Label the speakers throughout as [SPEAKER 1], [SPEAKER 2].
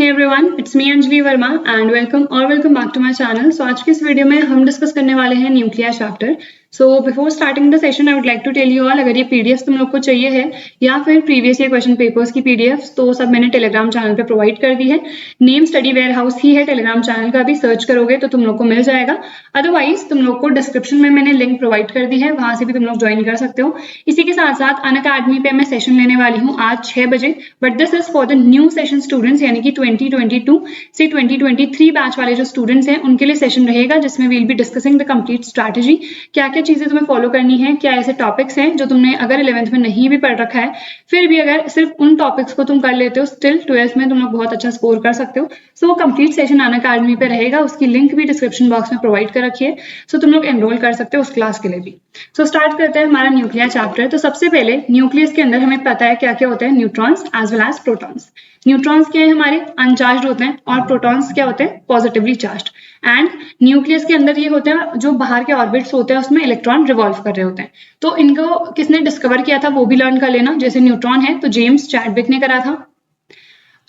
[SPEAKER 1] Hey everyone, it's me Anjali Verma and welcome back to my channel. So आज की इस video में हम डिस्कस करने वाले हैं nuclear chapter. So before starting the session, I would like to tell you all, अगर ये पीडीएफ तुम लोग को चाहिए है या फिर प्रीवियस ईयर क्वेश्चन पेपर्स की पीडीएफ तो सब मैंने टेलीग्राम चैनल पे प्रोवाइड कर दी है. नेम स्टडी वेयर हाउस ही है टेलीग्राम चैनल का, भी सर्च करोगे तो तुम लोग को मिल जाएगा. अदरवाइज तुम लोग को डिस्क्रिप्शन में मैंने लिंक प्रोवाइड कर दी है, वहां से भी तुम लोग ज्वाइन कर सकते हो. इसी के साथ साथ अनअकैडमी पे मैं सेशन लेने वाली हूँ आज 6 बजे, but this is for the new session students, यानी कि 2022 से 2023 बैच वाले जो स्टूडेंट्स हैं उनके लिए सेशन रहेगा, जिसमें will be discussing the complete strategy. क्या क्या चीजें तुम्हें फॉलो करनी है, क्या ऐसे टॉपिक्स हैं जो तुमने अगर 11th में नहीं भी पढ़ रखा है, फिर भी अगर सिर्फ उन टॉपिक्स को तुम कर लेते हो, स्टिल 12th में तुम लोग बहुत अच्छा स्कोर कर सकते हो. सो कंप्लीट सेशन अनअकैडमी पे रहेगा, उसकी लिंक भी डिस्क्रिप्शन बॉक्स में प्रोवाइड कर रखी है. सो तुम लोग एनरोल कर सकते हो उस क्लास के लिए भी. सो स्टार्ट करते हैं हमारा न्यूक्लियर चैप्टर. तो सबसे पहले न्यूक्लियस के अंदर हमें पता है क्या क्या होते हैं, neutrons as well as protons. Neutrons क्या है, हमारे अनचार्ज होते हैं, और प्रोटॉन्स क्या होते हैं, पॉजिटिवली चार्ज्ड. एंड न्यूक्लियस के अंदर ये होते हैं जो बाहर के ऑर्बिट्स होते हैं उसमें इलेक्ट्रॉन रिवॉल्व कर रहे होते हैं. तो इनको किसने डिस्कवर किया था वो भी लर्न कर लेना. जैसे न्यूट्रॉन है तो जेम्स चैडविक ने करा था,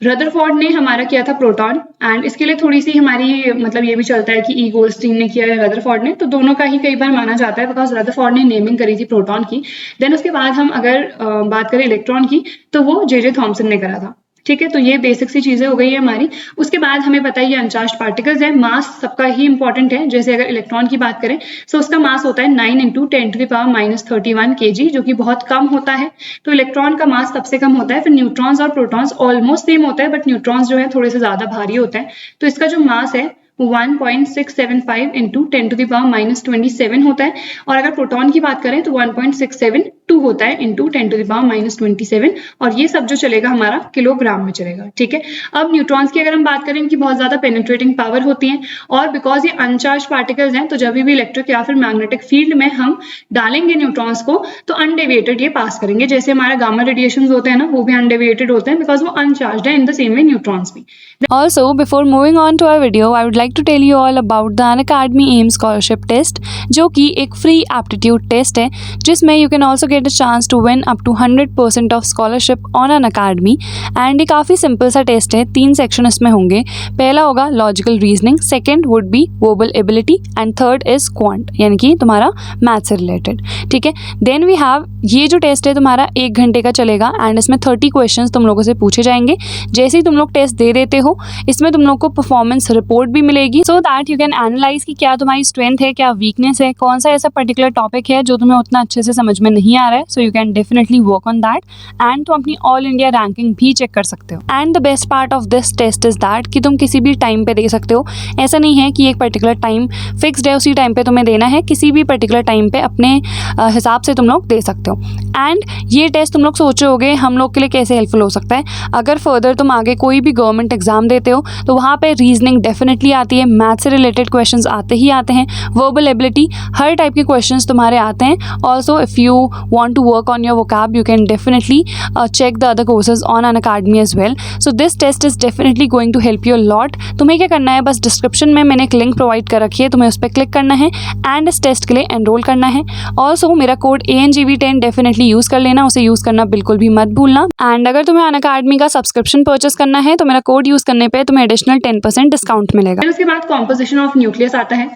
[SPEAKER 1] रदरफोर्ड ने हमारा किया था प्रोटॉन. एंड इसके लिए थोड़ी सी हमारी मतलब ये भी चलता है कि ई गोल्डस्टीन ने किया है, रदरफोर्ड ने, तो दोनों का ही कई बार माना जाता है बिकॉज रदरफोर्ड ने नेमिंग करी थी प्रोटॉन की. देन उसके बाद हम अगर बात करें इलेक्ट्रॉन की तो वो जे थॉमसन ने करा था. ठीक है, तो ये बेसिक सी चीजें हो गई है हमारी. उसके बाद हमें पता है ये अनचार्ज्ड पार्टिकल्स है. मास सबका ही इंपॉर्टेंट है. जैसे अगर इलेक्ट्रॉन की बात करें तो उसका मास होता है 9 × 10⁻³ kg, जो कि बहुत कम होता है. तो इलेक्ट्रॉन का मास सबसे कम होता है. फिर न्यूट्रॉन्स और प्रोटॉन्स ऑलमोस्ट सेम होता है, बट न्यूट्रॉन्स जो है थोड़े से ज्यादा भारी होते हैं. तो इसका जो मास है 1.675 × 10⁻27 होता है. और अगर प्रोटॉन की बात करें तो 1.672 होता है × 10⁻27. और ये सब जो चलेगा हमारा किलोग्राम में चलेगा. ठीक है, अब न्यूट्रॉन्स की अगर हम बात करें, इनकी बहुत ज्यादा पेनिट्रेटिंग पावर होती है, और बिकॉज ये अनचार्ज पार्टिकल्स हैं तो जब भी इलेक्ट्रिक या फिर मैग्नेटिक फील्ड में हम डालेंगे न्यूट्रॉन्स को तो अनडेविएटेड ये पास करेंगे. जैसे हमारा गामा रेडिएशन होते हैं ना, वो भी अनडेविएटेड होते हैं बिकॉज वो अनचार्ज है. In the same way neutrons भी.
[SPEAKER 2] Also, before moving on to our video, I would like to tell you all about the Unacademy AIM Scholarship Test, जो कि एक free aptitude test है, जिसमें you can also get a chance to win up to 100% of scholarship on Unacademy. And ये काफ़ी simple सा test है. 3 section इसमें होंगे. पहला होगा logical reasoning, second would be verbal ability, and third is quant, यानी कि तुम्हारा मैथ से रिलेटेड. ठीक है, देन वी हैव ये जो टेस्ट है तुम्हारा 1 घंटे का चलेगा, एंड इसमें 30 क्वेश्चन तुम लोगों से पूछे जाएंगे. जैसे ही तुम लोग टेस्ट दे देते हो, इसमें तुम लोग को परफॉर्मेंस रिपोर्ट भी मिलेगी, so that you can analyse कि क्या तुम्हारी स्ट्रेंथ है, क्या वीकनेस है, कौन सा ऐसा पर्टिकुलर टॉपिक है जो तुम्हें उतना अच्छे से समझ में नहीं आ रहा है. So you can definitely work on that, and तुम अपनी ऑल इंडिया रैंकिंग भी चेक कर सकते हो. And the best part of this test is that कि तुम किसी भी टाइम पे दे सकते हो. ऐसा नहीं है कि एक पर्टिकुलर टाइम फिक्स्ड है, उसी टाइम पे तुम्हें देना है. किसी भी पर्टिकुलर टाइम पे अपने हिसाब से तुम लोग दे सकते हो. एंड ये टेस्ट तुम लोग सोच रहे होगे हम लोग के लिए कैसे हेल्पफुल हो सकता है. अगर फर्दर तुम आगे कोई भी गवर्नमेंट एग्जाम देते हो तो वहाँ पे रीजनिंग डेफिनेटली आती है, मैथ से रिलेटेड क्वेश्चंस आते ही आते हैं, वर्बल एबिलिटी, हर टाइप के क्वेश्चंस तुम्हारे आते हैं. Also if you want to work on your vocab you can definitely check the other courses on Unacademy as well. So this test is definitely going to help you lot. तुम्हें क्या करना है, बस description में मैंने एक link provide कर रखी है, तुम्हें उस पर क्लिक करना है एंड इस टेस्ट के लिए एनरोल करना है. ऑल्सो मेरा कोड ANGV10 डेफिनेटली यूज़ कर लेना, उसे यूज़ करना बिल्कुल भी मत भूलना. एंड अगर तुम्हें अनअकैडमी का सब्सक्रिप्शन परचेस करना है तो मेरा कोड यूज़ करने पर तुम्हें एडिशनल 10% डिस्काउंट मिलेगा.
[SPEAKER 1] फिर उसके बाद कॉम्पोजिशन ऑफ न्यूक्लियस आता है.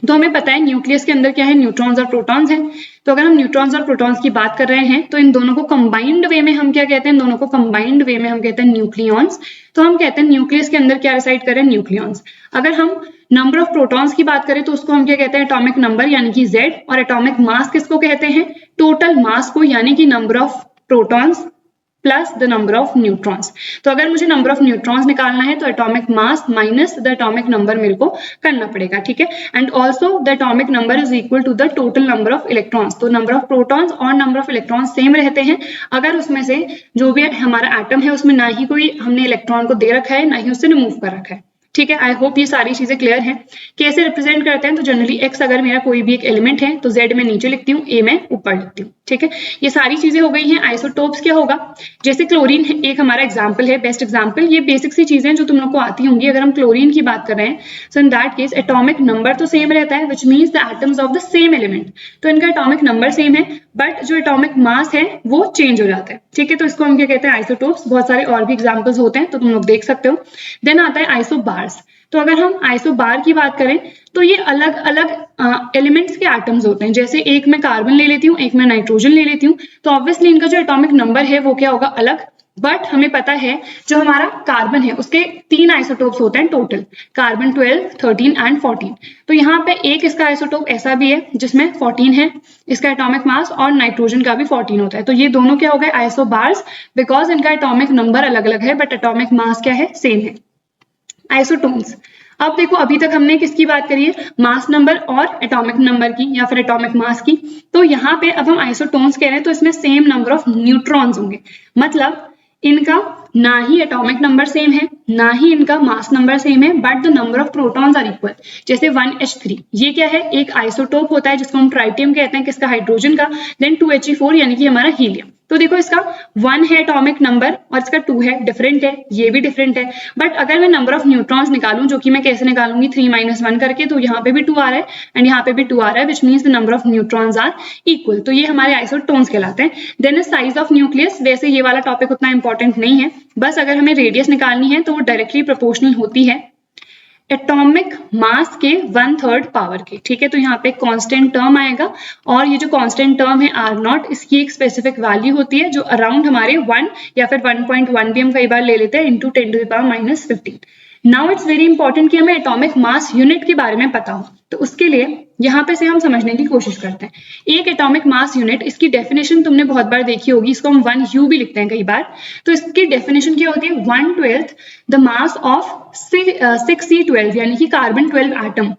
[SPEAKER 1] तो हमें पता है न्यूक्लियस के अंदर क्या है, न्यूट्रॉन्स और प्रोटॉन्स हैं. तो अगर हम न्यूट्रॉन्स और प्रोटॉन्स की बात कर रहे हैं तो इन दोनों को कंबाइंड वे में हम क्या कहते हैं, इन दोनों को कंबाइंड वे में हम कहते हैं न्यूक्लियॉन्स. तो हम कहते हैं न्यूक्लियस के अंदर क्या रिसाइड करें, न्यूक्लियॉन्स. अगर हम नंबर ऑफ प्रोटॉन्स की बात करें तो उसको हम क्या कहते हैं, एटॉमिक नंबर यानी कि Z. और एटॉमिक मास किसको कहते हैं, टोटल मास को, यानी कि number of protons plus the number of neutrons. तो अगर मुझे नंबर ऑफ न्यूट्रॉन्स निकालना है तो atomic mass minus the atomic number मेरे को करना पड़ेगा. ठीक है, and also the atomic number is equal to the total number of electrons. तो नंबर ऑफ प्रोटॉन्स और नंबर ऑफ इलेक्ट्रॉन्स सेम रहते हैं अगर उसमें से जो भी हमारा एटम है उसमें ना ही कोई हमने इलेक्ट्रॉन को दे रखा है ना ही उससे रिमूव कर रखा है. ठीक है, आई होप ये सारी चीजें क्लियर हैं। कैसे रिप्रेजेंट करते हैं, तो जनरली एक्स अगर मेरा कोई भी एक एलिमेंट है तो जेड में नीचे लिखती हूँ, ए में ऊपर लिखती हूँ। ठीक है, ये सारी चीजें हो गई हैं। आइसोटोप्स क्या होगा, जैसे क्लोरीन एक हमारा एग्जाम्पल है, बेस्ट एग्जाम्पल। ये बेसिक सी चीजें जो तुम लोग को आती होंगी। अगर हम क्लोरीन की बात कर रहे हैं, so in that case atomic number तो सेम रहता है, which means the atoms of the same element. तो इनका एटॉमिक नंबर सेम है, बट जो एटॉमिक मास है वो चेंज हो जाता है। ठीक है, तो इसको हम क्या कहते हैं, आइसोटोप्स। बहुत सारे और भी एग्जाम्पल्स होते हैं, तो तुम लोग देख सकते हो। देन आता है आइसोबार्स। तो अगर हम आइसोबार की बात करें तो ये अलग अलग एलिमेंट्स के एटम्स होते हैं। जैसे एक मैं कार्बन ले लेती हूँ, एक मैं नाइट्रोजन ले लेती हूँ, तो ऑब्वियसली इनका जो एटॉमिक नंबर है वो क्या होगा, अलग। बट हमें पता है जो हमारा कार्बन है उसके 3 आइसोटोप्स होते हैं टोटल, कार्बन 12, 13 एंड 14। तो यहाँ पे एक इसका आइसोटोप ऐसा भी है जिसमें 14 है इसका एटॉमिक मास, और नाइट्रोजन का भी 14 होता है। तो ये दोनों क्या हो गए, आइसोबार्स, बिकॉज इनका एटॉमिक नंबर अलग अलग है बट एटॉमिक मास क्या है, सेम है। आइसोटोन्स, अब देखो अभी तक हमने किसकी बात करी है, मास नंबर और एटॉमिक नंबर की या फिर एटॉमिक मास की। तो यहाँ पे अब हम आइसोटोन्स कह रहे हैं तो इसमें सेम नंबर ऑफ न्यूट्रॉन्स होंगे, मतलब इनका ना ही एटॉमिक नंबर सेम है ना ही इनका मास नंबर सेम है, but the number of protons are equal. जैसे 1H3 ये क्या है, एक आइसोटोप होता है जिसको हम ट्राइटियम कहते हैं, किसका, हाइड्रोजन का। देन 2He4 यानी कि हमारा हीलियम। तो देखो इसका 1 है एटॉमिक नंबर और इसका 2 है, डिफरेंट है, ये भी डिफरेंट है। बट अगर मैं नंबर ऑफ न्यूट्रॉन्स निकालूं, जो कि मैं कैसे निकालूंगी, 3 - 1 करके, तो यहाँ पे भी 2 आ रहा है एंड यहाँ पे भी 2 आ रहा है, which means the number of neutrons are equal. तो ये हमारे आइसोटोन्स कहलाते हैं। देन साइज ऑफ न्यूक्लियस, वैसे ये वाला टॉपिक उतना इंपॉर्टेंट नहीं है, बस अगर हमें रेडियस निकालनी है तो वो डायरेक्टली प्रोपोर्शनल होती है एटॉमिक मास के 1/3 पावर के। ठीक है, तो यहाँ पे कांस्टेंट टर्म आएगा और ये जो कांस्टेंट टर्म है R0, इसकी एक स्पेसिफिक वैल्यू होती है जो अराउंड हमारे 1 या फिर 1.1 भी हम कई बार ले लेते हैं, into 10⁻⁻15। Now it's very important कि हमें एटॉमिक मास यूनिट के बारे में पता हो, तो उसके लिए यहाँ पे से हम समझने की कोशिश करते हैं। एक एटॉमिक मास यूनिट, इसकी डेफिनेशन तुमने बहुत बार देखी होगी, इसको हम 1U भी लिखते हैं कई बार। तो इसकी डेफिनेशन क्या होती है, 1/12 द मास ऑफ 6C12 यानी कि carbon 12 atom,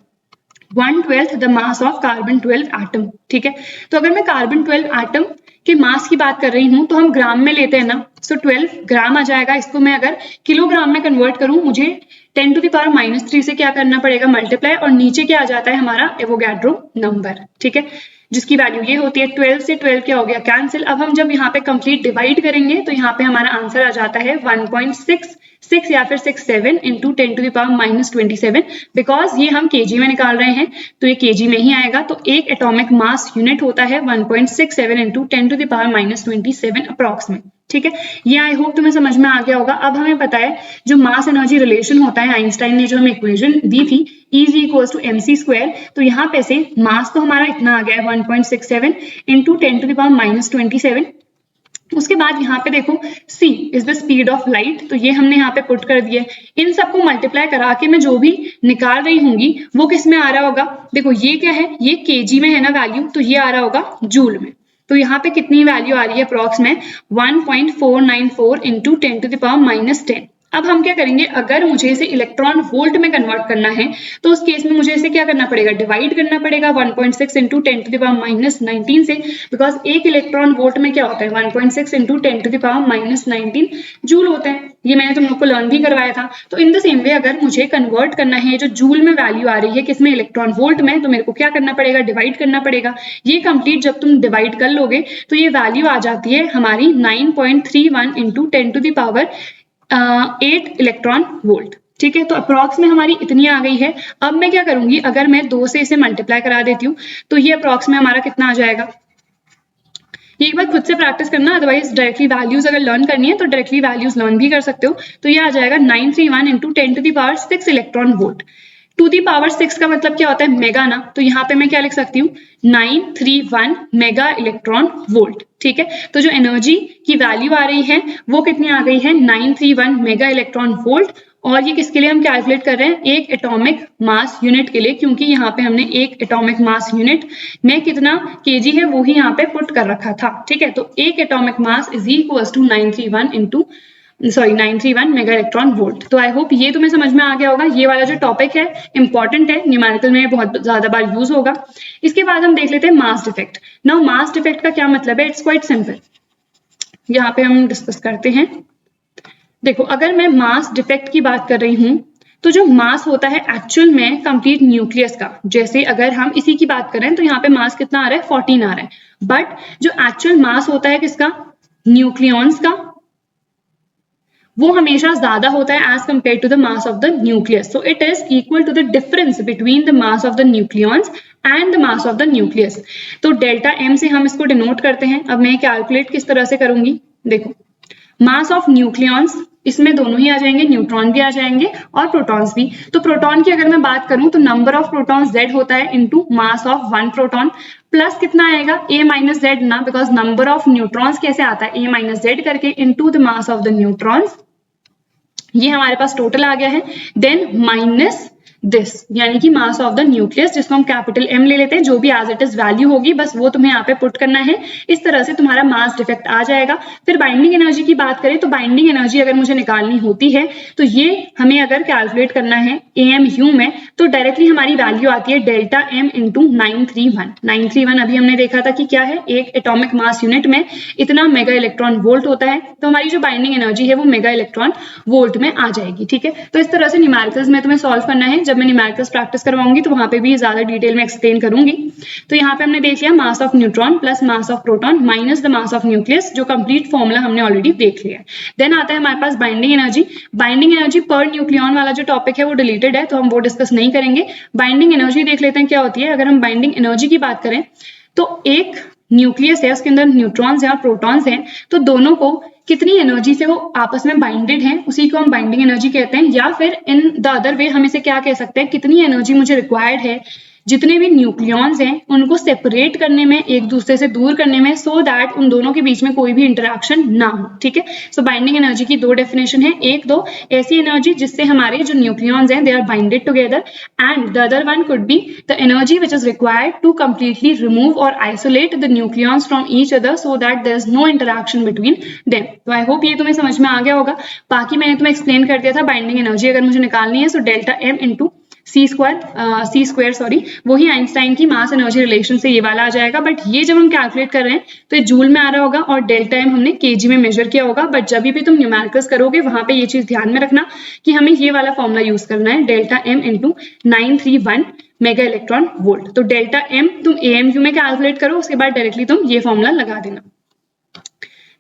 [SPEAKER 1] 1/12 the mass of carbon 12 atom. ठीक है, तो अगर मैं कार्बन 12 एटम के मास की बात कर रही हूं तो हम ग्राम में लेते हैं ना, सो 12 ग्राम आ जाएगा। इसको मैं अगर किलोग्राम में कन्वर्ट करूं, मुझे 10⁻³ से क्या करना पड़ेगा, मल्टीप्लाई, और नीचे क्या आ जाता है हमारा एवोगैड्रो नंबर। ठीक है, जिसकी वैल्यू ये होती है 12 से 12 क्या हो गया, कैंसिल। अब हम जब यहाँ पे कंप्लीट डिवाइड करेंगे तो यहाँ पे हमारा आंसर आ जाता है 1.66 या फिर 67 इंटू 10⁻27, बिकॉज ये हम केजी में निकाल रहे हैं तो ये केजी में ही आएगा। तो एक एटॉमिक मास यूनिट होता है 1.67 इंटू 10⁻27 अप्रॉक्सीमेट। ठीक है, ये आई होप तुम्हें समझ में आ गया होगा। अब हमें पता है जो मास एनर्जी रिलेशन होता है, आइंस्टाइन ने जो हमें इक्वेशन दी थी, E=mc², तो यहाँ पे से मास तो हमारा इतना आ गया है 1.67 इंटू 10⁻27। उसके बाद यहाँ पे देखो c is the speed of light, तो ये हमने यहाँ पे पुट कर दिया। इन सबको मल्टीप्लाई करा के मैं जो भी निकाल रही होंगी वो किस में आ रहा होगा, देखो ये क्या है, ये केजी में है ना वैल्यू, तो ये आ रहा होगा जूल में। तो यहाँ पे कितनी वैल्यू आ रही है अप्रॉक्स में, 1.494 इंटू 10⁻10। अब हम क्या करेंगे, अगर मुझे इसे इलेक्ट्रॉन वोल्ट में कन्वर्ट करना है तो उस केस में मुझे इसे क्या करना पड़ेगा, डिवाइड करना पड़ेगा 1.6 इंटू 10⁻19 से, बिकॉज एक इलेक्ट्रॉन वोल्ट में क्या होता है 1.6 इंटू 10⁻19 जूल होता है। ये मैंने तुम लोग को लर्न भी करवाया था। तो इन द सेम वे अगर मुझे कन्वर्ट करना है जो जूल में वैल्यू आ रही है किसमें, इलेक्ट्रॉन वोल्ट में, तो मेरे को क्या करना पड़ेगा, डिवाइड करना पड़ेगा। ये कंप्लीट जब तुम डिवाइड कर लोगे तो ये वैल्यू आ जाती है हमारी 9.31 इंटू 10⁸8 इलेक्ट्रॉन वोल्ट। ठीक है, तो अप्रॉक्स में हमारी इतनी आ गई है। अब मैं क्या करूंगी, अगर मैं 2 से इसे मल्टीप्लाई करा देती हूँ तो ये अप्रॉक्स में हमारा कितना आ जाएगा, ये एक बार खुद से प्रैक्टिस करना, अदरवाइज डायरेक्टली वैल्यूज अगर लर्न करनी है तो डायरेक्टली वैल्यूज लर्न भी कर सकते हो। तो ये आ जाएगा 931 इंटू 10⁶ इलेक्ट्रॉन वोल्ट। 2⁶ का मतलब क्या होता है, मेगा ना, तो यहाँ पे मैं क्या लिख सकती हूँ, 931 मेगा इलेक्ट्रॉन वोल्ट। ठीक है, तो जो एनर्जी की वैल्यू आ रही है वो कितनी आ गई है, 931 मेगा इलेक्ट्रॉन वोल्ट। और ये किसके लिए हम कैलकुलेट कर रहे हैं, एक एटॉमिक मास यूनिट के लिए, क्योंकि यहाँ पे हमने एक एटॉमिक मास यूनिट में कितना केजी है वो ही यहाँ पे पुट कर रखा था। ठीक है, तो एक atomic mass is equal to 931 mega electron volt. तो आई होप ये तुम्हें समझ में आ गया होगा। ये वाला जो टॉपिक है इंपॉर्टेंट है, न्यूमेरिकल में बहुत ज्यादा बार यूज होगा। इसके बाद हम देख लेते हैं mass defect. Now mass defect का क्या मतलब है, इट्स क्वाइट सिंपल, यहाँ पे हम डिस्कस करते हैं। देखो अगर मैं मास डिफेक्ट की बात कर रही हूँ तो जो मास होता है एक्चुअल में कंप्लीट न्यूक्लियस का, जैसे अगर हम इसी की बात करें तो यहाँ पे मास कितना आ रहा है 14 आ रहा है, बट जो एक्चुअल मास होता है किसका, न्यूक्लियॉन्स का, वो हमेशा ज्यादा होता है as compare to the mass of the nucleus. So it is equal to the difference between the mass of the nucleons and the mass of the nucleus. तो डेल्टा एम से हम इसको डिनोट करते हैं. अब मैं कैलकुलेट किस तरह से करूंगी, देखो मास ऑफ न्यूक्लियॉन्स, इसमें दोनों ही आ जाएंगे, न्यूट्रॉन भी आ जाएंगे और प्रोटॉन्स भी. तो प्रोटॉन की अगर मैं बात करूं तो नंबर ऑफ प्रोटॉन्स Z होता है into mass of one proton, plus कितना आएगा A माइनस जेड ना, बिकॉज नंबर ऑफ न्यूट्रॉन्स कैसे आता है A माइनस जेड करके into the mass of the neutrons. ये हमारे पास टोटल आ गया है. देन माइनस दिस, यानी कि मास ऑफ द न्यूक्लियस, जिसको हम कैपिटल M ले लेते हैं, जो भी एज इट इज वैल्यू होगी बस वो तुम्हें यहाँ पे पुट करना है. इस तरह से तुम्हारा मास डिफेक्ट आ जाएगा. फिर बाइंडिंग एनर्जी की बात करें तो बाइंडिंग एनर्जी अगर मुझे निकालनी होती है तो ये हमें अगर कैलकुलेट करना है AMU में, तो डायरेक्टली हमारी वैल्यू आती है डेल्टा M इंटू 931. 931 अभी हमने देखा था कि क्या है, एक एटॉमिक मास यूनिट में इतना मेगा इलेक्ट्रॉन वोल्ट होता है. तो हमारी जो बाइंडिंग एनर्जी है वो मेगा इलेक्ट्रॉन वोल्ट में आ जाएगी. ठीक है, तो इस तरह से न्यूमेरिकल्स में तुम्हें सॉल्व करना है. जब मैं न्यूमेरिकल्स प्रैक्टिस करवाऊंगी तो वहां पे भी ज्यादा डिटेल में एक्सप्लेन करूंगी. तो यहाँ पे हमने देख लिया मास of neutron plus mass of proton minus the mass of nucleus, जो कंप्लीट फॉर्मूला हमने ऑलरेडी देख लिया है. देन आता है हमारे पास बाइंडिंग एनर्जी. बाइंडिंग एनर्जी पर न्यूक्लियॉन वाला जो टॉपिक है वो डिलीटेड है, तो हम वो डिस्कस नहीं करेंगे. बाइंडिंग एनर्जी देख लेते हैं क्या होती है. अगर हम बाइंडिंग एनर्जी की बात करें तो एक न्यूक्लियस है, उसके अंदर न्यूट्रॉन्स हैं और प्रोटॉन्स हैं, तो दोनों को कितनी एनर्जी से वो आपस में बाइंडेड हैं उसी को हम बाइंडिंग एनर्जी कहते हैं. या फिर इन द अदर वे हम इसे क्या कह सकते हैं, कितनी एनर्जी मुझे रिक्वायर्ड है जितने भी न्यूक्लियॉन्स हैं उनको सेपरेट करने में, एक दूसरे से दूर करने में, सो दैट उन दोनों के बीच में कोई भी इंटरेक्शन ना हो. ठीक है, सो बाइंडिंग एनर्जी की दो डेफिनेशन है. एक दो ऐसी एनर्जी जिससे हमारे जो न्यूक्लियॉन्स हैं they are binded together, and the other one could be the energy which is required to completely remove और isolate the nucleons from each other so that there is no interaction between them. तो I hope ये तुम्हें समझ में आ गया होगा. बाकी मैंने तुम्हें एक्सप्लेन कर दिया था बाइंडिंग एनर्जी अगर मुझे निकालनी है, सो डेल्टा M इंटू सी स्क्वायर सॉरी, वही आइंस्टाइन की मास एनर्जी रिलेशन से ये वाला आ जाएगा. बट ये जब हम कैलकुलेट कर रहे हैं तो ये जूल में आ रहा होगा और डेल्टा M हमने केजी में मेजर किया होगा. बट जब भी तुम न्यूमेरिकल्स करोगे वहां पे ये चीज ध्यान में रखना कि हमें ये वाला फॉर्मूला यूज करना है, delta M into 931 mega electron volt. तो डेल्टा M तुम AMU में कैलकुलेट करो, उसके बाद डायरेक्टली तुम ये फॉर्मूला लगा देना.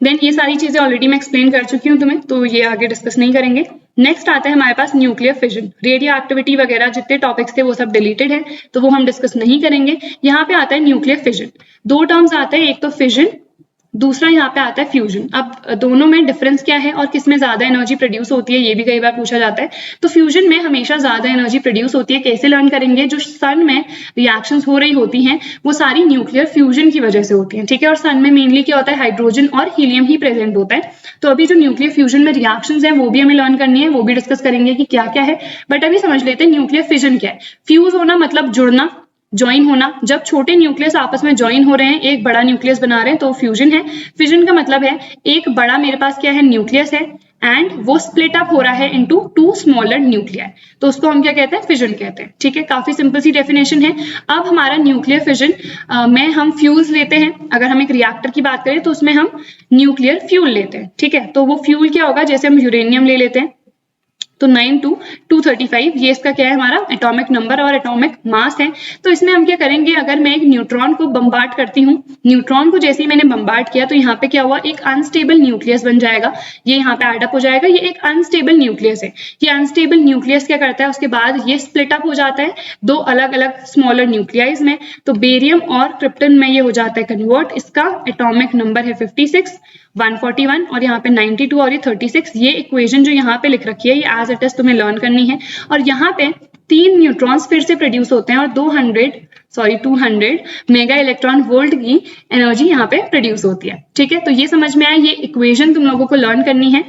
[SPEAKER 1] देन ये सारी चीजें ऑलरेडी मैं एक्सप्लेन कर चुकी हूँ तुम्हें, तो ये आगे डिस्कस नहीं करेंगे. नेक्स्ट आता है हमारे पास न्यूक्लियर फिजन. रेडियो एक्टिविटी वगैरह जितने टॉपिक्स थे वो सब डिलीटेड है, तो वो हम डिस्कस नहीं करेंगे. यहाँ पे आता है न्यूक्लियर फिजन. दो टर्म्स आते हैं, एक तो फिजन, दूसरा यहाँ पे आता है फ्यूजन. अब दोनों में डिफरेंस क्या है और किसमें ज्यादा एनर्जी प्रोड्यूस होती है ये भी कई बार पूछा जाता है. तो फ्यूजन में हमेशा ज्यादा एनर्जी प्रोड्यूस होती है. कैसे लर्न करेंगे, जो सन में रिएक्शंस हो रही होती हैं वो सारी न्यूक्लियर फ्यूजन की वजह से होती हैं. ठीक है, और सन में मेनली क्या होता है, हाइड्रोजन और हीलियम ही प्रेजेंट होता है. तो अभी जो न्यूक्लियर फ्यूजन में रिएक्शंस हैं वो भी हमें लर्न करनी है, वो भी डिस्कस करेंगे कि क्या क्या है. बट अभी समझ लेते हैं न्यूक्लियर फिजन क्या है. फ्यूज होना मतलब जुड़ना, ज्वाइन होना. जब छोटे न्यूक्लियस आपस में ज्वाइन हो रहे हैं, एक बड़ा न्यूक्लियस बना रहे हैं, तो फ्यूजन है. फिजन का मतलब है एक बड़ा मेरे पास क्या है, न्यूक्लियस है, एंड वो स्प्लिट अप हो रहा है इनटू टू स्मॉलर न्यूक्लियर, तो उसको हम क्या कहते हैं, फिजन कहते हैं. ठीक है, काफी सिंपल सी डेफिनेशन है. अब हमारा न्यूक्लियर फिजन में हम फ्यूल्स लेते हैं. अगर हम एक रिएक्टर की बात करें तो उसमें हम न्यूक्लियर फ्यूल लेते हैं. ठीक है, तो वो फ्यूल क्या होगा, जैसे हम यूरेनियम ले लेते हैं तो 9-235, ये इसका क्या है, हमारा एटॉमिक नंबर और एटॉमिक मास है. तो इसमें हम क्या करेंगे, अगर मैं एक न्यूट्रॉन को बम्बार्ड करती हूँ, न्यूट्रॉन को जैसे ही मैंने बम्बार्ड किया तो यहाँ पे क्या हुआ, एक अनस्टेबल न्यूक्लियस बन जाएगा. ये यहाँ पे एडअप हो जाएगा, ये एक अनस्टेबल न्यूक्लियस है. ये अनस्टेबल न्यूक्लियस क्या करता है, उसके बाद ये स्प्लिट अप हो जाता है दो अलग अलग स्मॉलर न्यूक्लियाइज में. तो बेरियम और क्रिप्टन में ये हो जाता है कन्वर्ट. इसका एटॉमिक नंबर है 56, 141 और यहाँ पे 92 और ये 36. ये इक्वेशन जो यहाँ पे लिख रखी है ये एज इट इज तुम्हें लर्न करनी है. और यहाँ पे 3 न्यूट्रॉन्स फिर से प्रोड्यूस होते हैं और 200 मेगा इलेक्ट्रॉन वोल्ट की एनर्जी यहाँ पे प्रोड्यूस होती है. ठीक है, तो ये समझ में आया, ये इक्वेशन तुम लोगों को लर्न करनी है.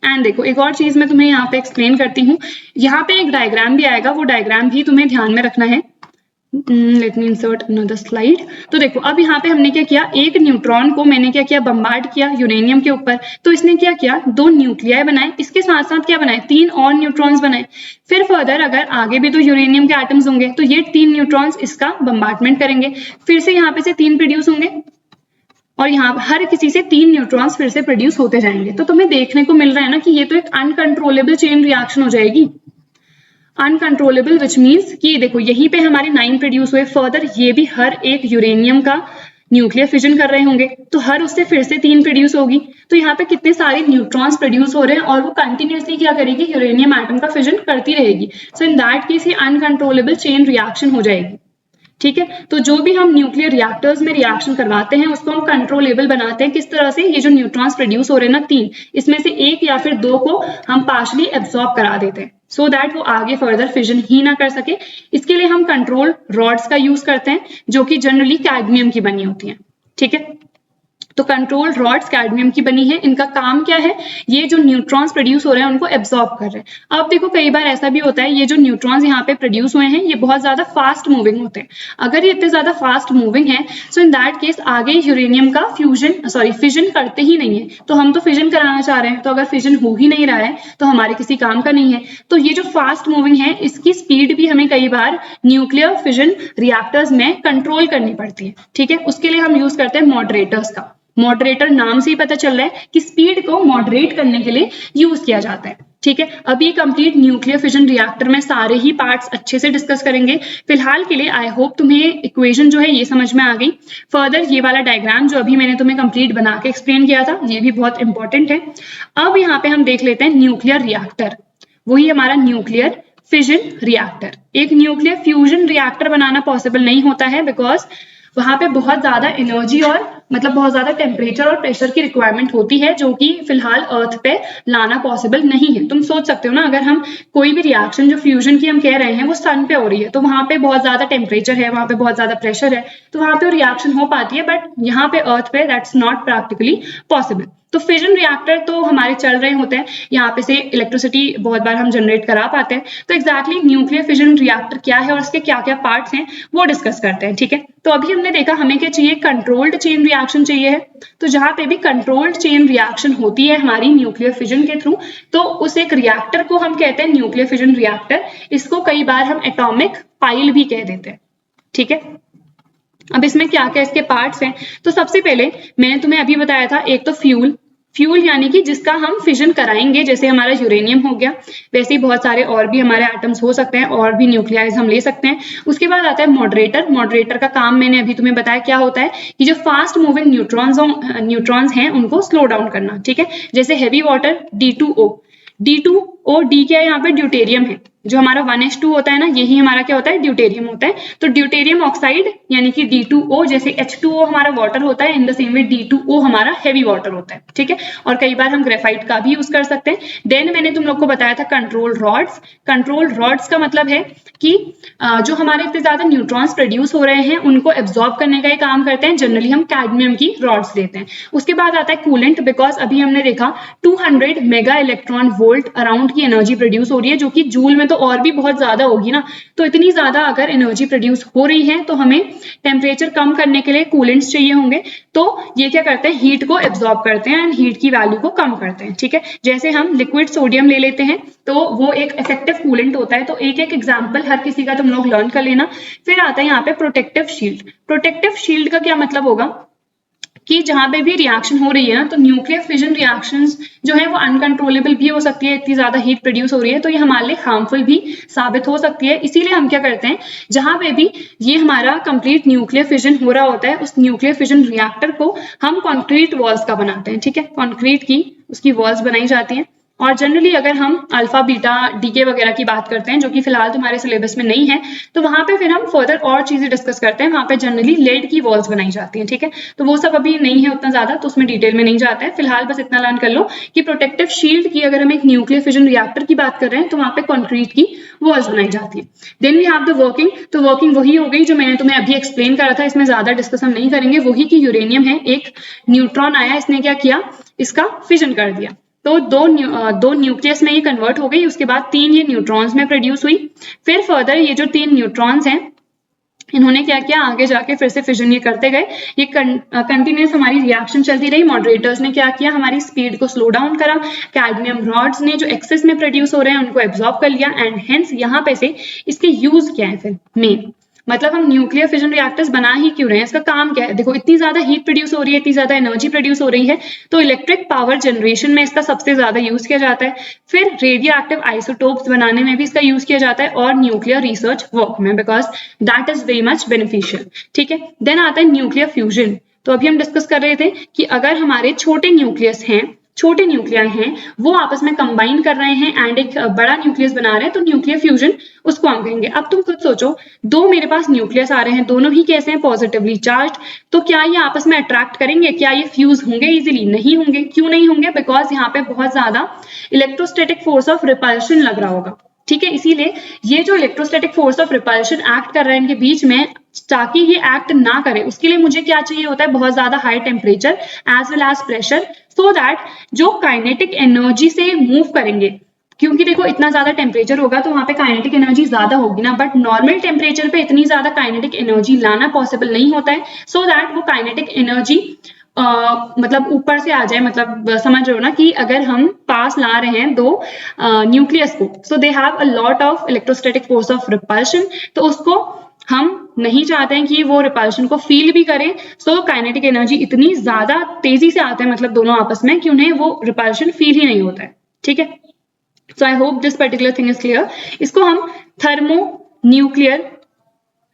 [SPEAKER 1] एंड देखो एक और चीज मैं तुम्हें यहाँ पे एक्सप्लेन करती हूँ. यहाँ पे एक डायग्राम भी आएगा, वो डायग्राम भी तुम्हें ध्यान में रखना है. Let me insert another slide. तो देखो अब यहाँ पे हमने क्या किया, एक न्यूट्रॉन को मैंने क्या किया, बम्बार्ड किया यूरेनियम के ऊपर. तो इसने क्या किया, 2 न्यूक्लियाई बनाए, इसके साथ साथ क्या बनाए, 3 और न्यूट्रॉन्स बनाए. फिर फर्दर अगर आगे भी तो यूरेनियम के एटम्स होंगे तो ये 3 न्यूट्रॉन्स इसका बम्बार्डमेंट करेंगे, फिर से यहाँ पे से 3 प्रोड्यूस होंगे और यहाँ हर किसी से 3 न्यूट्रॉन्स फिर से प्रोड्यूस होते जाएंगे. तो तुम्हें देखने को मिल रहा है ना कि ये तो एक अनकंट्रोलेबल चेन रिएक्शन हो जाएगी. अनकंट्रोलेबल विच मीन्स कि देखो यहीं पे हमारे 9 प्रोड्यूस हुए, फर्दर ये भी हर एक यूरेनियम का न्यूक्लियर फिजन कर रहे होंगे तो हर उससे फिर से 3 प्रोड्यूस होगी, तो यहाँ पे कितने सारे न्यूट्रॉन्स प्रोड्यूस हो रहे हैं और वो कंटिन्यूसली क्या करेगी, यूरेनियम एटम का फिजन करती रहेगी। सो इन दैट केस ये अनकंट्रोलेबल चेन रिएक्शन हो जाएगी। ठीक है, तो जो भी हम न्यूक्लियर रिएक्टर्स में रिएक्शन करवाते हैं उसको हम कंट्रोलेबल बनाते हैं। किस तरह से, ये जो न्यूट्रॉन्स प्रोड्यूस हो रहे हैं ना 3, इसमें से 1 या फिर 2 को हम पार्शली एब्जॉर्ब करा देते हैं सो दैट वो आगे फर्दर फिजन ही ना कर सके। इसके लिए हम कंट्रोल रॉड्स का यूज करते हैं जो कि जनरली कैडमियम की बनी होती हैं। ठीक है, तो कंट्रोल रॉड्स कैडमियम की बनी है। इनका काम क्या है, ये जो न्यूट्रॉन्स प्रोड्यूस हो रहे हैं उनको एब्जॉर्ब कर रहे हैं। अब देखो कई बार ऐसा भी होता है ये जो न्यूट्रॉन्स यहाँ पे प्रोड्यूस हुए हैं ये बहुत ज्यादा फास्ट मूविंग होते हैं। अगर ये इतने ज्यादा फास्ट मूविंग है सो इन दैट केस आगे यूरेनियम का फिजन करते ही नहीं है। तो हम तो फिजन कराना चाह रहे हैं, तो अगर फिजन हो ही नहीं रहा है तो हमारे किसी काम का नहीं है। तो ये जो फास्ट मूविंग है इसकी स्पीड भी हमें कई बार न्यूक्लियर फिजन रिएक्टर्स में कंट्रोल करनी पड़ती है। ठीक है, उसके लिए हम यूज करते हैं मॉडरेटर्स का। मॉडरेटर नाम से ही पता चल रहा है कि स्पीड को मॉडरेट करने के लिए यूज किया जाता है। ठीक है, अभी कंप्लीट न्यूक्लियर फिजन रिएक्टर में सारे ही पार्ट्स अच्छे से डिस्कस करेंगे। फिलहाल के लिए आई होप तुम्हें इक्वेशन जो है ये समझ में आ गई। फर्दर ये वाला डायग्राम जो अभी मैंने तुम्हें कंप्लीट बना के एक्सप्लेन किया था ये भी बहुत इंपॉर्टेंट है। अब यहाँ पे हम देख लेते हैं न्यूक्लियर रिएक्टर, वही हमारा न्यूक्लियर फिजन रिएक्टर। एक न्यूक्लियर फ्यूजन रिएक्टर बनाना पॉसिबल नहीं होता है बिकॉज वहां पे बहुत ज्यादा एनर्जी और बहुत ज्यादा टेम्परेचर और प्रेशर की रिक्वायरमेंट होती है जो कि फिलहाल अर्थ पे लाना पॉसिबल नहीं है। तुम सोच सकते हो ना, अगर हम कोई भी रिएक्शन जो फ्यूजन की हम कह रहे हैं वो सन पे हो रही है तो वहां पे बहुत ज्यादा टेम्परेचर है, वहां पे बहुत ज्यादा प्रेशर है, तो वहां पे रिएक्शन हो पाती है, बट यहाँ पे अर्थ पे दैट्स नॉट प्रैक्टिकली पॉसिबल। तो फिजन रिएक्टर तो हमारे चल रहे होते हैं, यहाँ पे से इलेक्ट्रिसिटी बहुत बार हम जनरेट करा पाते हैं। तो एग्जैक्टली न्यूक्लियर फिजन रिएक्टर क्या है और इसके क्या क्या पार्ट्स हैं वो डिस्कस करते हैं। ठीक है, तो अभी हमने देखा हमें क्या चाहिए, कंट्रोल्ड चेन रिएक्शन चाहिए है। तो जहां पे भी कंट्रोल्ड चेन रिएक्शन होती है हमारी न्यूक्लियर फिजन के थ्रू तो उस एक रिएक्टर को हम कहते हैं न्यूक्लियर फिजन रिएक्टर। इसको कई बार हम एटॉमिक पाइल भी कह देते हैं। ठीक है, अब इसमें क्या क्या इसके पार्ट्स हैं, तो सबसे पहले मैंने तुम्हें अभी बताया था एक तो फ्यूल यानी कि जिसका हम फिजन कराएंगे, जैसे हमारा यूरेनियम हो गया, वैसे ही बहुत सारे और भी हमारे एटम्स हो सकते हैं और भी न्यूक्लियाइज हम ले सकते हैं। उसके बाद आता है मॉडरेटर का काम मैंने अभी तुम्हें बताया क्या होता है कि जो फास्ट मूविंग न्यूट्रॉन्स हैं उनको स्लो डाउन करना। ठीक है, जैसे हैवी वाटर D2O डी क्या है यहाँ पे, ड्यूटेरियम है। जो हमारा 1H2 होता है ना यही हमारा क्या होता है, ड्यूटेरियम होता है। तो ड्यूटेरियम ऑक्साइड यानी कि D2O, जैसे H2O हमारा वाटर होता है, in the same way D2O हमारा हैवी वाटर होता है। ठीक है, और कई बार हम ग्रेफाइट का भी यूज कर सकते हैं। देन मैंने तुम लोग को बताया था कंट्रोल रॉड्स का मतलब है कि जो हमारे इतने ज्यादा न्यूट्रॉन्स प्रोड्यूस हो रहे हैं उनको एब्जॉर्ब करने का काम करते हैं। जनरली हम कैडमियम की रॉड्स लेते हैं। उसके बाद आता है कूलेंट, बिकॉज अभी हमने देखा 200 मेगा इलेक्ट्रॉन वोल्ट अराउंड की एनर्जी प्रोड्यूस हो रही है, जो कि जूल में तो और भी बहुत ज्यादा होगी ना। तो इतनी ज्यादा अगर एनर्जी प्रोड्यूस हो रही है तो हमें टेम्परेचर कम करने के लिए कूलेंट्स चाहिए होंगे। तो ये क्या करते हैं, हीट को एब्जॉर्ब करते हैं एंड हीट की वैल्यू को कम करते हैं। ठीक है, जैसे हम लिक्विड सोडियम ले लेते हैं तो वो एक इफेक्टिव कूलेंट होता है। तो एक एक एग्जाम्पल हर किसी का तुम लोग लर्न कर लेना। फिर आता है यहाँ पे प्रोटेक्टिव शील्ड का क्या मतलब होगा कि जहां पे भी रिएक्शन हो रही है ना तो न्यूक्लियर फिजन रिएक्शंस जो है वो अनकंट्रोलेबल भी हो सकती है, इतनी ज्यादा हीट प्रोड्यूस हो रही है तो ये हमारे लिए हार्मफुल भी साबित हो सकती है। इसीलिए हम क्या करते हैं, जहां पे भी ये हमारा कंप्लीट न्यूक्लियर फिजन हो रहा होता है उस न्यूक्लियर फिजन रिएक्टर को हम कॉन्क्रीट वॉल्स का बनाते हैं। ठीक है, कॉन्क्रीट की उसकी वॉल्स बनाई जाती हैं। और जनरली अगर हम अल्फा बीटा डीके वगैरह की बात करते हैं जो कि फिलहाल तुम्हारे सिलेबस में नहीं है तो वहां पे फिर हम फर्दर और चीजें डिस्कस करते हैं। वहां पे जनरली लेड की वॉल्स बनाई जाती हैं। ठीक है, तो वो सब अभी नहीं है उतना ज्यादा, तो उसमें डिटेल में नहीं जाता है। फिलहाल बस इतना लर्न कर लो कि प्रोटेक्टिव शील्ड की अगर हम एक न्यूक्लियर फिजन रिएक्टर की बात कर रहे हैं तो वहां पे कॉन्क्रीट की वॉल्स बनाई जाती है। Then we have the working, तो वर्किंग वही हो गई जो मैंने तुम्हें अभी एक्सप्लेन करा था, इसमें ज्यादा डिस्कस हम नहीं करेंगे। वही की यूरेनियम है, एक न्यूट्रॉन आया, इसने क्या किया, इसका फिजन कर दिया, तो दो न्यूक्लियस में ये कन्वर्ट हो गई। उसके बाद 3 ये न्यूट्रॉन्स में प्रोड्यूस हुई। फिर फर्दर ये जो 3 न्यूट्रॉन्स हैं इन्होंने क्या किया, आगे जाके फिर से फिजन ये करते गए। ये कंटिन्यूस हमारी रिएक्शन चलती रही। मॉडरेटर्स ने क्या किया, हमारी स्पीड को स्लो डाउन करा। कैडमियम रॉड्स ने जो एक्सेस में प्रोड्यूस हो रहे हैं उनको एब्जॉर्ब कर लिया एंड हेंस यहाँ पे से इसके यूज क्या है फिर मेन। मतलब हम न्यूक्लियर फिजन रिएक्टर्स बना ही क्यों रहे हैं, इसका काम क्या है? देखो इतनी ज्यादा हीट प्रोड्यूस हो रही है, इतनी ज्यादा एनर्जी प्रोड्यूस हो रही है, तो इलेक्ट्रिक पावर जनरेशन में इसका सबसे ज्यादा यूज किया जाता है। फिर रेडियो एक्टिव आइसोटोप्स बनाने में भी इसका यूज किया जाता है और न्यूक्लियर रिसर्च वर्क में, because that is very much beneficial. ठीक है, देन आता है न्यूक्लियर फ्यूजन। तो अभी हम डिस्कस कर रहे थे कि अगर हमारे छोटे न्यूक्लियस हैं, छोटे न्यूक्लियाई हैं, वो आपस में कंबाइन कर रहे हैं एंड एक बड़ा न्यूक्लियस बना रहे हैं, तो न्यूक्लियर फ्यूजन उसको हम कहेंगे। अब तुम खुद सोचो, दो मेरे पास न्यूक्लियस आ रहे हैं, दोनों ही कैसे हैं? Positively charge. तो क्या ये आपस में अट्रैक्ट करेंगे? क्या ये फ्यूज होंगे इजीली? नहीं होंगे। क्यों नहीं होंगे? बिकॉज यहाँ पे बहुत ज्यादा इलेक्ट्रोस्टैटिक फोर्स ऑफ रिपल्शन लग रहा होगा। ठीक है, इसीलिए ये जो electrostatic force of repulsion act कर रहे हैं इनके बीच में, ताकि ये एक्ट ना करे उसके लिए मुझे क्या चाहिए होता है? बहुत ज्यादा high temperature as well as pressure, so that जो काइनेटिक एनर्जी से मूव करेंगे, क्योंकि देखो इतना ज्यादा टेम्परेचर होगा तो वहां पे काइनेटिक एनर्जी ज्यादा होगी ना, बट नॉर्मल टेम्परेचर पे इतनी ज्यादा काइनेटिक एनर्जी लाना पॉसिबल नहीं होता है, सो दैट वो काइनेटिक एनर्जी मतलब ऊपर से आ जाए। मतलब समझ रहे हो ना कि अगर हम पास ला रहे हैं दो न्यूक्लियस को, so they have a lot of electrostatic force of repulsion, तो उसको हम नहीं चाहते हैं कि वो रिपल्शन को फील भी करें। सो काइनेटिक एनर्जी इतनी ज्यादा तेजी से आते हैं मतलब दोनों आपस में कि उन्हें वो रिपल्शन फील ही नहीं होता है। ठीक है, so I hope this particular thing is clear. इसको हम थर्मो न्यूक्लियर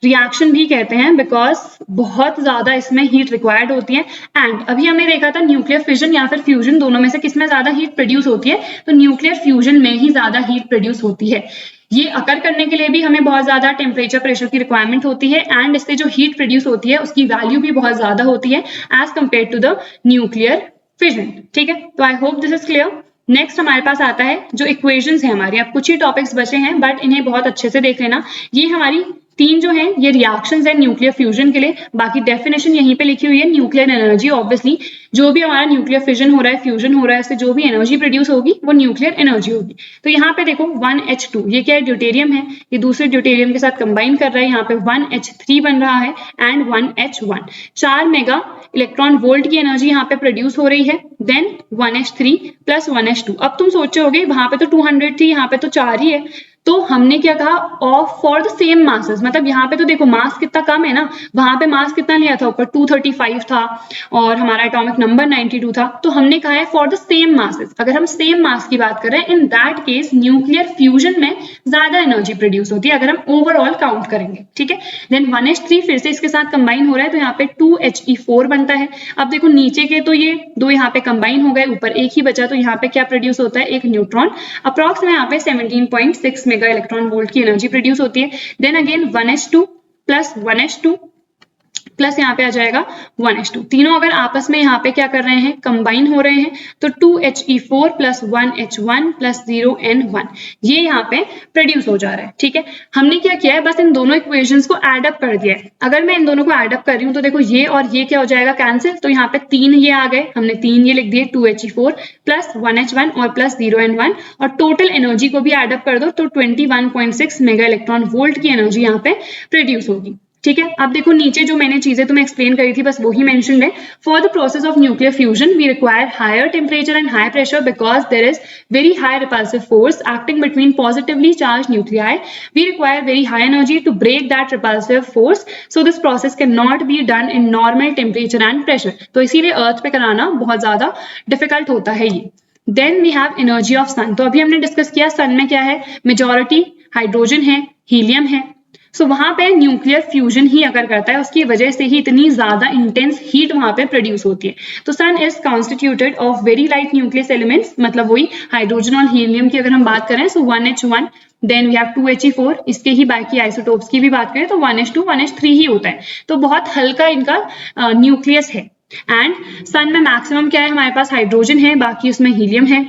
[SPEAKER 1] रिएक्शन भी कहते हैं, बिकॉज बहुत ज्यादा इसमें हीट रिक्वायर्ड होती है। एंड अभी हमने देखा था न्यूक्लियर फिजन या फिर फ्यूजन, दोनों में से किसमें ज्यादा हीट प्रोड्यूस होती है? तो न्यूक्लियर फ्यूजन में ही ज्यादा हीट प्रोड्यूस होती है। ये अकर करने के लिए भी हमें बहुत ज्यादा टेम्परेचर प्रेशर की रिक्वायरमेंट होती है, एंड इससे जो हीट प्रोड्यूस होती है उसकी वैल्यू भी बहुत ज्यादा होती है as compare to the nuclear fission. ठीक है, तो I hope this is clear. Next हमारे पास आता है जो इक्वेशंस है हमारी। अब कुछ ही टॉपिक्स बचे हैं बट इन्हें बहुत अच्छे से देख लेना। ये हमारी तीन जो है ये रिएक्शंस है न्यूक्लियर फ्यूजन के लिए, बाकी डेफिनेशन यहीं पे लिखी हुई है। न्यूक्लियर एनर्जी, ऑब्वियसली जो भी हमारा न्यूक्लियर फिजन हो रहा है, फ्यूजन हो रहा है, इससे जो भी एनर्जी प्रोड्यूस होगी वो न्यूक्लियर एनर्जी होगी। तो यहाँ पे देखो 1H2, ये क्या है? ड्यूटेरियम है, ये दूसरे ड्यूटेरियम के साथ कंबाइन कर रहा है, यहाँ पे 1H3 बन रहा है and 1H1। 4 mega electron volt की एनर्जी यहाँ पे प्रोड्यूस हो रही है। Then 1H3 plus 1H2। अब तुम सोचोगे वहां पे तो 200 थी, यहाँ पे तो 4 ही है, तो हमने क्या कहा? Of for the same masses. मतलब यहाँ पे तो देखो मास कितना कम है ना, वहां पे मास कितना लिया था? ऊपर 235 था और हमारा एटॉमिक नंबर 92 था, तो हमने कहा है फॉर द सेम मासेस। अगर हम सेम मास की बात कर रहे हैं, इन दैट केस न्यूक्लियर फ्यूजन में ज्यादा एनर्जी प्रोड्यूस होती है अगर हम ओवरऑल काउंट करेंगे। ठीक है, देन 1H3 फिर से इसके साथ कंबाइन हो रहा है, तो यहाँ पे 2He4 बनता है। अब देखो नीचे के तो ये दो यहाँ पे कंबाइन हो गए, ऊपर एक ही बचा, तो यहाँ पे क्या प्रोड्यूस होता है? एक न्यूट्रॉन। अप्रॉक्स में यहाँ पे 17.6 मेगा इलेक्ट्रॉन वोल्ट की एनर्जी प्रोड्यूस होती है। Then again 1H2 plus 1H2 plus यहाँ पे आ जाएगा 1H2। तीनों अगर आपस में यहाँ पे क्या कर रहे हैं? कंबाइन हो रहे हैं, तो 2He4 plus 1H1 plus 0N1 ये यहाँ पे प्रोड्यूस हो जा रहा है। ठीक है, हमने क्या किया है? बस इन दोनों इक्वेशंस को एड अप कर दिया है। अगर मैं इन दोनों को एड अप कर रही हूँ तो देखो ये और ये क्या हो जाएगा? कैंसिल। तो यहाँ पे 3 ये आ गए, हमने 3 ये लिख दिए, 2He4 प्लस 1H1 और प्लस 0N1, और टोटल एनर्जी को भी एड अप कर दो तो 21.6 मेगा इलेक्ट्रॉन वोल्ट की एनर्जी यहाँ पे प्रोड्यूस होगी। ठीक है, अब देखो नीचे जो मैंने चीजें तुम्हें एक्सप्लेन करी थी बस वही मेंशन्ड है। For the process of nuclear fusion we require higher temperature and high pressure because there is very high repulsive force acting between positively charge nuclei. We require very high energy to break that repulsive force, so this process can not be done in normal temperature and pressure. तो इसीलिए अर्थ पे कराना बहुत ज्यादा difficult होता है ये। Then we have energy of sun. तो अभी हमने डिस्कस किया सन में क्या है? मेजॉरिटी हाइड्रोजन है, हीलियम है, सो वहां पे न्यूक्लियर फ्यूजन ही अगर करता है, उसकी वजह से ही इतनी ज्यादा इंटेंस हीट वहां पे प्रोड्यूस होती है। तो sun is constituted of very light nucleus elements, मतलब वही हाइड्रोजन और हीलियम की अगर हम बात करें, सो 1H1 then we have 2He4, इसके ही बाकी आइसोटोप्स की भी बात करें तो 1H2 1H3 ही होता है। तो बहुत हल्का इनका न्यूक्लियस है। एंड सन में मैक्सिमम क्या है? हमारे पास हाइड्रोजन है, बाकी उसमें हीलियम है।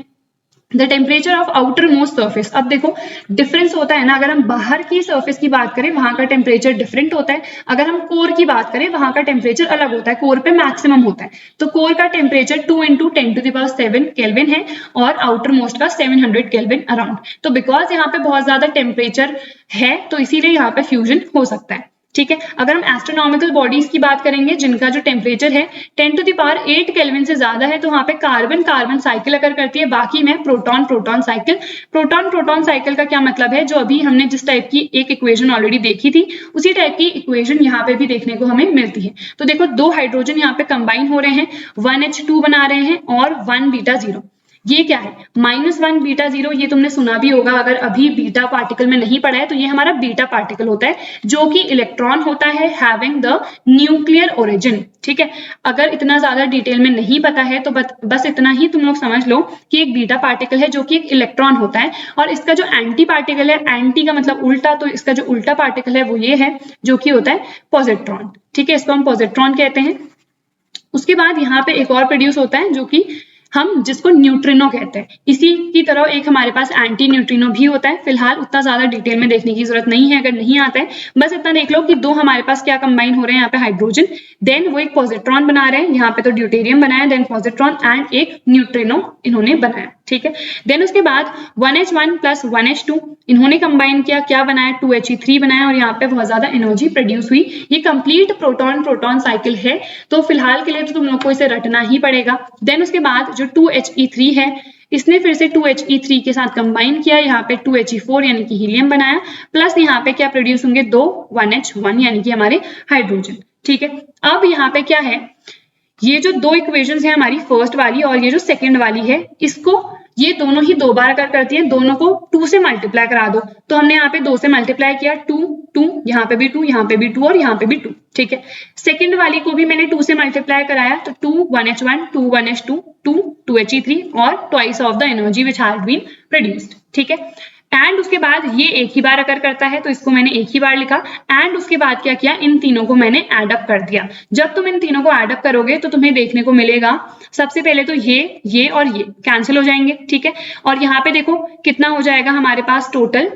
[SPEAKER 1] The temperature of outer most surface, अब देखो डिफरेंस होता है ना, अगर हम बाहर की सर्फेस की बात करें वहां का टेम्परेचर डिफरेंट होता है, अगर हम कोर की बात करें वहां का टेम्परेचर अलग होता है, कोर पे मैक्सिमम होता है। तो कोर का टेम्परेचर 2 × 10⁻7 केल्विन है और आउटर मोस्ट का 700 केल्विन अराउंड। तो बिकॉज यहाँ पे बहुत ज्यादा टेम्परेचर है तो इसीलिए यहाँ पे फ्यूजन हो सकता है। ठीक है। अगर हम एस्ट्रोनॉमिकल बॉडीज की बात करेंगे जिनका जो टेम्परेचर है 10 टू द पावर 8 केल्विन से ज्यादा है, तो वहां पे कार्बन कार्बन साइकिल अगर करती है। बाकी में proton proton cycle. Proton proton cycle का क्या मतलब है, जो अभी हमने जिस टाइप की एक इक्वेशन ऑलरेडी देखी थी उसी टाइप की इक्वेशन यहाँ पे भी देखने को हमें मिलती है। तो देखो दो हाइड्रोजन यहाँ पे कंबाइन हो रहे हैं, 1H2 बना रहे हैं और 1 बीटा 0। ये क्या है, -1 बीटा 0, ये तुमने सुना भी होगा अगर अभी बीटा पार्टिकल में नहीं पढ़ा है। तो ये हमारा बीटा पार्टिकल होता है जो कि इलेक्ट्रॉन होता है हैविंग द न्यूक्लियर ओरिजिन। ठीक है, अगर इतना ज्यादा डिटेल में नहीं पता है तो बस इतना ही तुम लोग समझ लो कि एक बीटा पार्टिकल है जो कि एक इलेक्ट्रॉन होता है, और इसका जो एंटी पार्टिकल है, एंटी का मतलब उल्टा, तो इसका जो उल्टा पार्टिकल है वो ये है जो कि होता है पॉजिट्रॉन। ठीक है, इसको हम पॉजिट्रॉन कहते हैं। उसके बाद यहाँ पे एक और प्रोड्यूस होता है जो कि हम जिसको न्यूट्रिनो कहते हैं। इसी की तरह एक हमारे पास एंटी न्यूट्रिनो भी होता है। फिलहाल उतना ज्यादा डिटेल में देखने की जरूरत नहीं है, अगर नहीं आता है बस इतना देख लो कि दो हमारे पास क्या कंबाइन हो रहे हैं यहाँ पे हाइड्रोजन, देन वो एक पॉजिट्रॉन बना रहे हैं, यहाँ पे तो ड्यूटेरियम बनाया, देन पॉजिट्रॉन एंड एक न्यूट्रिनो इन्होंने बनाया। ठीक है, देन उसके बाद 1H1 प्लस 1H2 इन्होंने कंबाइन किया, क्या बनाया, 2He3 बनाया, और यहाँ पे बहुत ज्यादा एनर्जी प्रोड्यूस हुई। ये कंप्लीट प्रोटॉन प्रोटॉन साइकिल है, तो फिलहाल के लिए तो तुम लोग को इसे रटना ही पड़ेगा। देन उसके बाद जो 2He3 है, इसने फिर से 2He3 के साथ कंबाइन किया, यहाँ पे 2He4 यानी कि हीलियम बनाया, प्लस यहाँ पे क्या प्रोड्यूस होंगे, दो 1H1 यानी कि हमारे हाइड्रोजन। ठीक है, अब यहाँ पे क्या है, ये जो दो इक्वेशंस है हमारी फर्स्ट वाली और ये जो सेकंड वाली है, इसको ये दोनों ही दो बार अगर करती है, दोनों को 2 से मल्टीप्लाई करा दो। तो हमने यहाँ पे 2 से मल्टीप्लाई किया, 2 2, यहाँ पे भी 2, यहाँ पे भी 2 और यहाँ पे भी 2। ठीक है, सेकंड वाली को भी मैंने 2 से मल्टीप्लाई कराया, तो 2 1H1 2 1H2 2 2He3 और twice of the energy which has been produced. ठीक है, एंड उसके बाद ये एक ही बार अगर करता है तो इसको मैंने एक ही बार लिखा, एंड उसके बाद क्या किया, इन तीनों को मैंने एड अप कर दिया। जब तुम इन तीनों को एड अप करोगे तो तुम्हें देखने को मिलेगा, सबसे पहले तो ये और ये कैंसिल हो जाएंगे। ठीक है, और यहाँ पे देखो कितना हो जाएगा हमारे पास, टोटल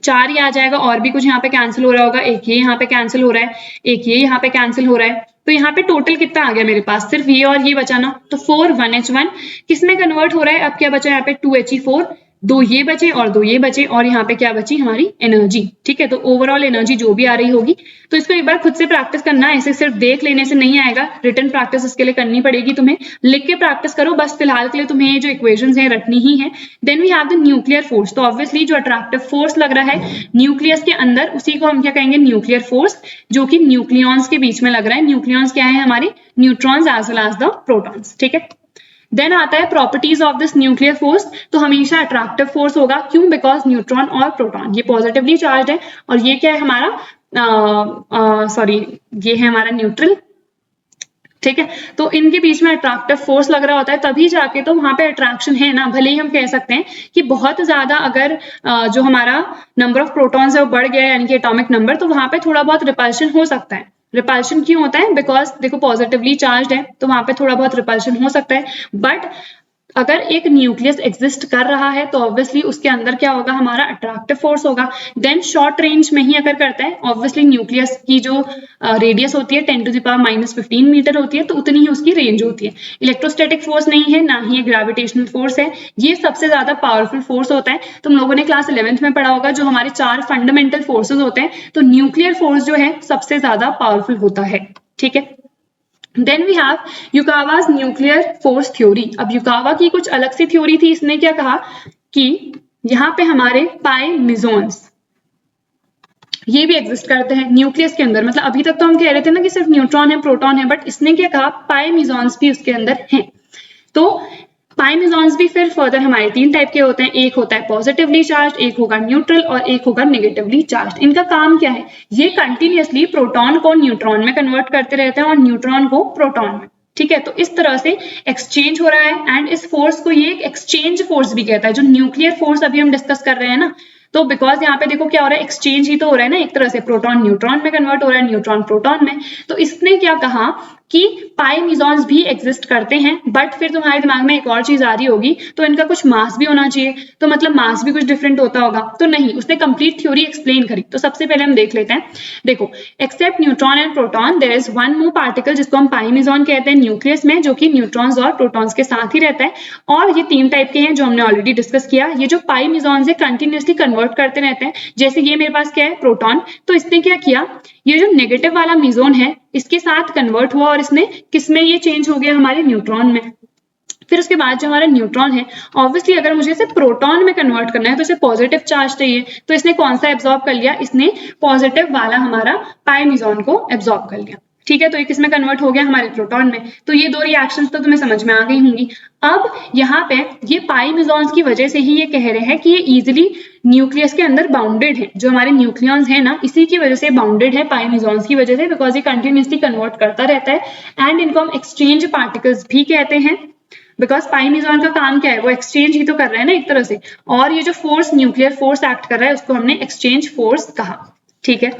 [SPEAKER 1] 4 ही आ जाएगा, और भी कुछ यहाँ पे कैंसिल हो रहा होगा, एक ये यहाँ पे कैंसिल हो रहा है, एक ये यहाँ पे कैंसिल हो रहा है, तो यहाँ पे टोटल कितना आ गया मेरे पास, सिर्फ ये और ये बचा ना, तो 4 1H1 किसमें कन्वर्ट हो रहा है, अब क्या बचा यहाँ पे 2He4, 2 ये बचे और 2 ये बचे, और यहाँ पे क्या बची हमारी एनर्जी। ठीक है, तो ओवरऑल एनर्जी जो भी आ रही होगी, तो इसको एक बार खुद से प्रैक्टिस करना, ऐसे सिर्फ देख लेने से नहीं आएगा, रिटन प्रैक्टिस इसके लिए करनी पड़ेगी, तुम्हें लिख के प्रैक्टिस करो। बस फिलहाल के लिए तुम्हें ये जो इक्वेशंस हैं रटनी ही है। Then we have the nuclear force, तो ऑब्वियसली जो अट्रैक्टिव फोर्स लग रहा है न्यूक्लियस के अंदर, उसी को हम क्या कहेंगे, न्यूक्लियर फोर्स, जो कि न्यूक्लियॉन्स के बीच में लग रहा है। न्यूक्लियॉन्स क्या है, हमारे neutrons as well as the protons. ठीक है, देन आता है properties of this nuclear force, तो हमेशा अट्रैक्टिव फोर्स होगा, क्यों, बिकॉज न्यूट्रॉन और प्रोटॉन ये पॉजिटिवली चार्ज है, और ये क्या है हमारा, ये है हमारा न्यूट्रल। ठीक है, तो इनके बीच में अट्रैक्टिव फोर्स लग रहा होता है, तभी जाके तो वहां पे अट्रैक्शन है ना। भले ही हम कह सकते हैं कि बहुत ज्यादा अगर जो हमारा नंबर ऑफ प्रोटॉन्स है वो बढ़ गया, यानी कि एटॉमिक नंबर, तो वहां पे थोड़ा बहुत रिपल्शन हो सकता है। रिपल्शन क्यों होता है, बिकॉज देखो पॉजिटिवली चार्ज है, तो वहां पे थोड़ा बहुत रिपल्शन हो सकता है। बट अगर एक न्यूक्लियस एग्जिस्ट कर रहा है तो ऑब्वियसली उसके अंदर क्या होगा, हमारा अट्रैक्टिव फोर्स होगा। देन शॉर्ट रेंज में ही अगर करता है, ऑब्वियसली न्यूक्लियस की जो रेडियस होती है 10 टू द पावर -15 मीटर होती है, तो उतनी ही उसकी रेंज होती है। इलेक्ट्रोस्टैटिक फोर्स नहीं है, ना ही ग्रेविटेशनल फोर्स है, ये सबसे ज्यादा पावरफुल फोर्स होता है। तुम लोगों ने क्लास 11th में पढ़ा होगा, जो हमारे 4 फंडामेंटल फोर्सेज होते हैं, तो न्यूक्लियर फोर्स जो है सबसे ज्यादा पावरफुल होता है। ठीक है, then we have Yukawa's nuclear force theory. अब युकावा की कुछ अलग सी थ्योरी थी, इसने क्या कहा कि यहाँ पे हमारे पाई मिजोन्स ये भी एग्जिस्ट करते हैं न्यूक्लियस के अंदर। मतलब अभी तक तो हम कह रहे थे ना कि सिर्फ न्यूट्रॉन है प्रोटॉन है, बट इसने क्या कहा, पाई मिजोन्स भी उसके अंदर हैं। तो पाई मिजोन्स भी फिर फर्दर हमारे 3 टाइप के होते हैं, एक होता है पॉजिटिवली चार्ज, एक होगा न्यूट्रल और एक होगा नेगेटिवली चार्ज। इनका काम क्या है, ये कंटिन्यूअसली प्रोटॉन को न्यूट्रॉन में कन्वर्ट करते रहते हैं और न्यूट्रॉन को प्रोटॉन में। ठीक है, तो इस तरह से एक्सचेंज हो रहा है, एंड इस फोर्स को ये एक एक्सचेंज फोर्स भी कहता है। जो न्यूक्लियर फोर्स अभी हम डिस्कस कर रहे हैं ना, तो बिकॉज यहाँ पे देखो क्या हो रहा है, एक्सचेंज ही तो हो रहा है ना, एक तरह से प्रोटॉन न्यूट्रॉन में कन्वर्ट हो रहा है, न्यूट्रॉन प्रोटॉन में। तो इसने क्या कहा कि पाई मिजोन्स भी एग्जिस्ट करते हैं, बट फिर तुम्हारे दिमाग में एक और चीज आ रही होगी, तो इनका कुछ मास भी होना चाहिए, तो मतलब मास भी कुछ डिफरेंट होता होगा। तो नहीं, उसने कंप्लीट थ्योरी एक्सप्लेन करी। तो सबसे पहले हम देख लेते हैं, देखो except neutron and proton there is one more particle जिसको हम पाई मिजोन कहते हैं न्यूक्लियस में, जो कि न्यूट्रॉन्स और प्रोटॉन्स के साथ ही रहता है। और ये 3 टाइप के हैं जो हमने ऑलरेडी डिस्कस किया। ये जो पाई मिजोन्स है कंटिन्यूअसली कन्वर्ट कन्वर्ट करते रहते हैं। जैसे ये मेरे पास क्या है, प्रोटॉन, तो इसने क्या किया, ये जो नेगेटिव वाला मीजोन है इसके साथ कन्वर्ट हुआ और इसने किसमें ये चेंज हो गया, हमारे न्यूट्रॉन में। फिर उसके बाद जो हमारा न्यूट्रॉन है, ऑब्वियसली अगर मुझे इसे प्रोटॉन में कन्वर्ट करना है तो इसे पॉजिटिव चार्ज चाहिए, तो इसने कौन सा एब्जॉर्ब कर लिया, इसने पॉजिटिव वाला हमारा पाई मीजोन को एब्जॉर्ब कर लिया। ठीक है, तो ये किसमें कन्वर्ट हो गया, हमारे प्रोटॉन में। तो ये दो रिएक्शंस तो तुम्हें समझ में आ गई होंगी। अब यहाँ पे ये पाई मीजॉन्स की वजह से ही ये कह रहे हैं कि ये इजीली न्यूक्लियस के अंदर बाउंडेड है, जो हमारे न्यूक्लियॉन्स है ना, इसी की वजह से बाउंडेड है पाई मीजॉन्स की वजह से, बिकॉज ये कंटिन्यूसली कन्वर्ट करता रहता है एंड इनको हम एक्सचेंज पार्टिकल्स भी कहते हैं। बिकॉज पाई मीजॉन का काम क्या है, वो एक्सचेंज ही तो कर रहा है ना एक तरह से, और ये जो फोर्स, न्यूक्लियर फोर्स एक्ट कर रहा है उसको हमने एक्सचेंज फोर्स कहा। ठीक है,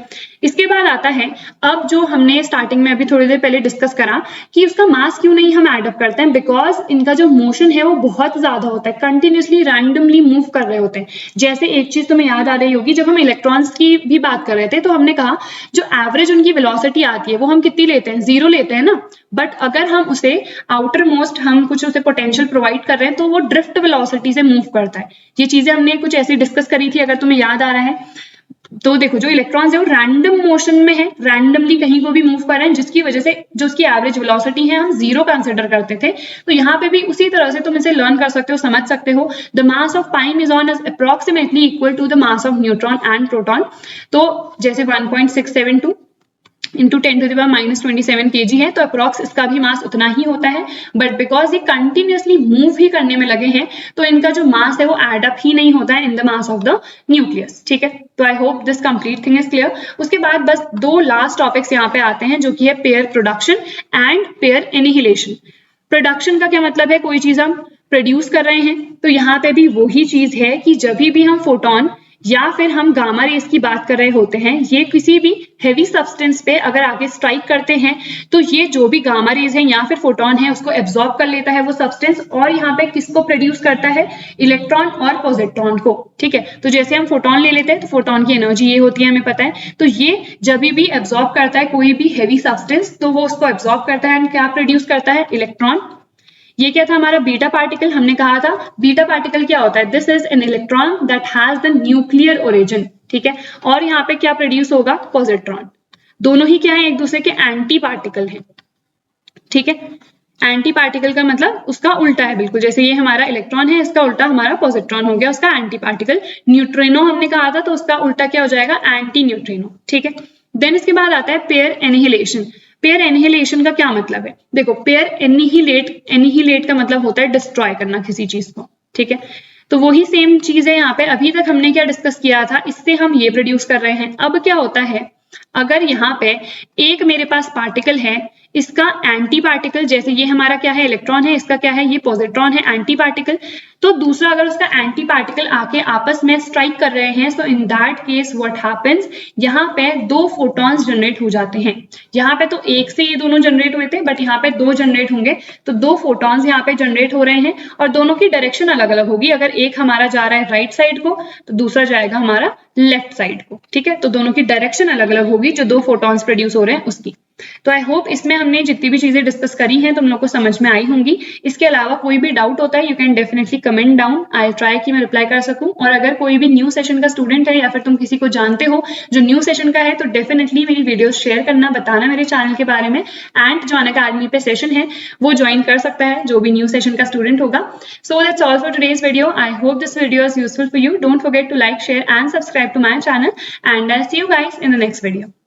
[SPEAKER 1] इसके बाद आता है अब जो हमने स्टार्टिंग में अभी थोड़ी देर पहले डिस्कस करा कि उसका मास क्यों नहीं हम एड अप करते हैं, बिकॉज इनका जो मोशन है वो बहुत ज्यादा होता है, कंटिन्यूसली रैंडमली मूव कर रहे होते हैं। जैसे एक चीज तुम्हें याद आ रही होगी, जब हम इलेक्ट्रॉन्स की भी बात कर रहे थे तो हमने कहा जो एवरेज उनकी वेलोसिटी आती है वो हम कितनी लेते हैं, 0 लेते हैं ना। बट अगर हम उसे आउटर मोस्ट हम कुछ उसे पोटेंशियल प्रोवाइड कर रहे हैं तो वो ड्रिफ्ट वेलोसिटी से मूव करता है। ये चीजें हमने कुछ ऐसी डिस्कस करी थी, अगर तुम्हें याद आ रहा है तो देखो, जो इलेक्ट्रॉन्स है वो रैंडम मोशन में है, रैंडमली कहीं को भी मूव कर रहे हैं, जिसकी वजह से जो उसकी एवरेज वेलोसिटी है हम 0 कंसिडर करते थे। तो यहाँ पे भी उसी तरह से तुम इसे लर्न कर सकते हो, समझ सकते हो। The mass of pi meson is approximately equal to the mass of neutron and proton. तो जैसे 1.672 इंटू 10⁻⁻27 kg है, तो अप्रॉक्स इसका भी मास उतना ही होता है। बट बिकॉज ये कंटिन्यूसली मूव ही करने में लगे हैं तो इनका जो मास है वो एड अप ही नहीं होता है in the mass of the nucleus. ठीक है, तो I hope this complete thing is clear. उसके बाद बस दो लास्ट टॉपिक्स यहाँ पे आते हैं, जो कि है pair production and pair annihilation. Production का क्या मतलब है, कोई चीज हम प्रोड्यूस कर रहे हैं, तो यहाँ पे भी वही चीज है कि जब भी हम फोटोन या फिर हम गामा रेस की बात कर रहे होते हैं, ये किसी भी हेवी सब्सटेंस पे अगर आगे स्ट्राइक करते हैं तो ये जो भी गामा रेज है या फिर फोटोन है उसको एब्जॉर्ब कर लेता है वो सब्सटेंस, और यहाँ पे किसको प्रोड्यूस करता है, इलेक्ट्रॉन और पॉजिट्रॉन को। ठीक है, तो जैसे हम फोटोन ले लेते हैं तो फोटोन की एनर्जी ये होती है, हमें पता है। तो ये जब भी एब्जॉर्ब करता है कोई भी हेवी सब्सटेंस तो वो उसको एब्जॉर्ब करता है एंड क्या प्रोड्यूस करता है, इलेक्ट्रॉन। ये क्या था, हमारा बीटा पार्टिकल। हमने कहा था बीटा पार्टिकल क्या होता है, this is an electron that has the nuclear origin. ठीक है, और यहाँ पे क्या प्रोड्यूस होगा, पॉजिट्रॉन। दोनों ही क्या है, एक दूसरे के एंटी पार्टिकल है। ठीक है, एंटी पार्टिकल का मतलब उसका उल्टा है बिल्कुल, जैसे ये हमारा इलेक्ट्रॉन है, इसका उल्टा हमारा पॉजिट्रॉन हो गया, उसका एंटी पार्टिकल। न्यूट्रिनो हमने कहा था तो उसका उल्टा क्या हो जाएगा, एंटी न्यूट्रिनो। ठीक है, देन इसके बाद आता है पेयर एनिहिलेशन। पेयर एनिहिलेशन का क्या मतलब है, देखो पेयर एनिहिलेट का मतलब होता है डिस्ट्रॉय करना किसी चीज को। ठीक है, तो वही सेम चीज है यहाँ पे। अभी तक हमने क्या डिस्कस किया था, इससे हम ये प्रोड्यूस कर रहे हैं। अब क्या होता है, अगर यहाँ पे एक मेरे पास पार्टिकल है, इसका एंटी पार्टिकल, जैसे ये हमारा क्या है, इलेक्ट्रॉन है, इसका क्या है, ये पॉजिट्रॉन है, एंटी पार्टिकल। तो दूसरा अगर उसका एंटी पार्टिकल आके आपस में स्ट्राइक कर रहे हैं, so in that case what happens, यहाँ पे दो फोटॉन्स जनरेट हो जाते हैं। यहाँ पे तो एक से ये दोनों जनरेट हुए थे, बट यहाँ पे दो जनरेट होंगे, तो दो फोटॉन्स यहाँ पे जनरेट हो रहे हैं और दोनों की डायरेक्शन अलग अलग होगी। अगर एक हमारा जा रहा है राइट साइड को तो दूसरा जाएगा हमारा लेफ्ट साइड को। ठीक है, तो दोनों की डायरेक्शन अलग अलग होगी, जो दो फोटॉन्स प्रोड्यूस हो रहे हैं उसकी। तो आई होप इसमें हमने जितनी भी चीजें डिस्कस करी हैं तुम लोग को समझ में आई होंगी। इसके अलावा कोई भी डाउट होता है you can definitely comment down, I try कि मैं रिप्लाई कर सकूं। और अगर कोई भी न्यू सेशन का स्टूडेंट है या फिर तुम किसी को जानते हो जो न्यू सेशन का है, तो डेफिनेटली मेरी वीडियोस शेयर करना, बताना मेरे चैनल के बारे में। एंड जो अनअकैडमी पे सेशन है वो ज्वाइन कर सकता है जो भी न्यू सेशन का स्टूडेंट होगा। So that's all for today's video. I hope this video is useful for you. Don't forget to like, share and subscribe to my channel, and I see you guys in the next video.